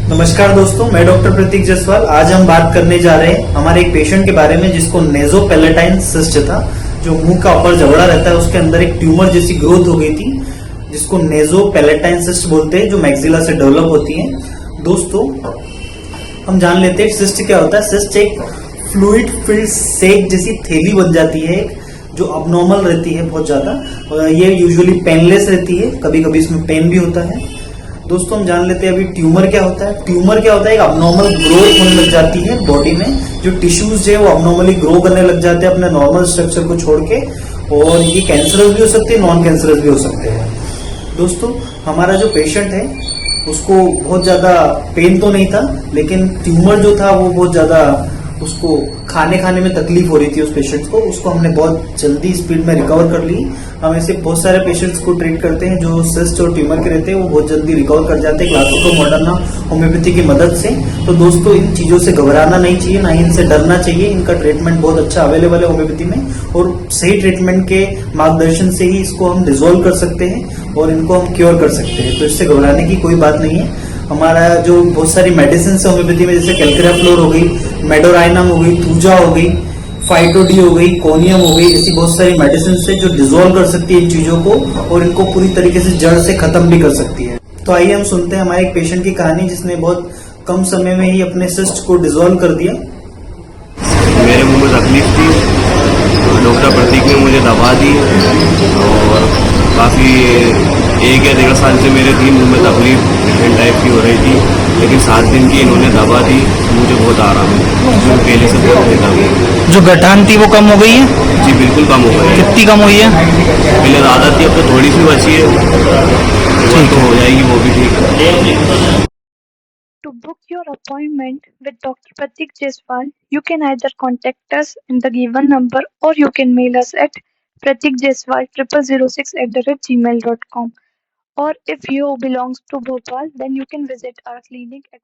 नमस्कार दोस्तों, मैं डॉक्टर प्रतीक जायसवाल। आज हम बात करने जा रहे हैं हमारे एक पेशेंट के बारे में जिसको नेजोपेलेटाइन सिस्ट था। जो मुंह का ऊपर जबड़ा रहता है उसके अंदर एक ट्यूमर जैसी ग्रोथ हो गई थी, जिसको नेजोपेलेटाइन सिस्ट बोलते हैं, जो मैक्सिला से डेवलप होती है। दोस्तों, हम जान लेते हैं सिस्ट क्या होता है। सिस्ट एक फ्लूइड फिल्ड सेक जैसी थैली बन जाती है, जो अबनॉर्मल रहती है बहुत ज्यादा। ये यूजुअली पेनलेस रहती है, कभी कभी इसमें पेन भी होता है। दोस्तों, हम जान लेते हैं अभी ट्यूमर क्या होता है। ट्यूमर क्या होता है, एक अबनॉर्मल ग्रोथ होने लग जाती है बॉडी में। जो टिश्यूज है वो अबनॉर्मली ग्रो करने लग जाते हैं अपने नॉर्मल स्ट्रक्चर को छोड़ के, और ये कैंसरस भी हो सकते हैं, नॉन कैंसरस भी हो सकते हैं। दोस्तों, हमारा जो पेशेंट है उसको बहुत ज्यादा पेन तो नहीं था, लेकिन ट्यूमर जो था वो बहुत ज्यादा उसको खाने खाने में तकलीफ हो रही थी उस पेशेंट को। उसको हमने बहुत जल्दी स्पीड में रिकवर कर ली। हम ऐसे बहुत सारे पेशेंट्स को ट्रीट करते हैं जो सिस्ट और ट्यूमर के रहते हैं, वो बहुत जल्दी रिकवर कर जाते हैं क्लासिको मॉडर्ना होम्योपैथी की मदद से। तो दोस्तों, इन चीजों से घबराना नहीं चाहिए, ना ही इनसे डरना चाहिए। इनका ट्रीटमेंट बहुत अच्छा अवेलेबल है होम्योपैथी में, और सही ट्रीटमेंट के मार्गदर्शन से ही इसको हम रिजोल्व कर सकते हैं और इनको हम क्योर कर सकते हैं। तो इससे घबराने की कोई बात नहीं है। हमारा जो बहुत सारी मेडिसिन है होम्योपैथी में, जैसे कैल्क्राफ्लोर हो गई, मेडोराइनम हो गई, थूजा हो गई, फाइटोडी हो गई, कोनियम हो गई, ऐसी बहुत सारी मेडिसिन है जो डिजोल्व कर सकती है इन चीजों को, और इनको पूरी तरीके से जड़ से खत्म भी कर सकती है। तो आइए हम सुनते हैं हमारे एक पेशेंट की कहानी, जिसने बहुत कम समय में ही अपने सिस्ट को डिजोल्व कर दिया। मेरे मुंह में तकलीफ थी, डॉक्टर प्रतीक ने मुझे दवा दी और काफ़ी 1 या 1.5 साल से मेरे थी मुंह में तकलीफ पेन टाइप की हो रही थी, लेकिन 7 दिन की इन्होंने दवा दी, मुझे बहुत आराम है। जो पहले से बहुत बेहतर जो गठान थी वो कम हो गई है। जी बिल्कुल कम हो गई है। कितनी कम हुई है? पहले ज़्यादा थी, अब तो थोड़ी सी बची है, वो ठीक तो है। हो जाएगी, वो भी ठीक है। To book your appointment with Dr. Pratik Jaiswal, you can either contact us in the given number or you can mail us at pratikjaiswal0006@gmail.com. Or if you belongs to Bhopal, then you can visit our clinic at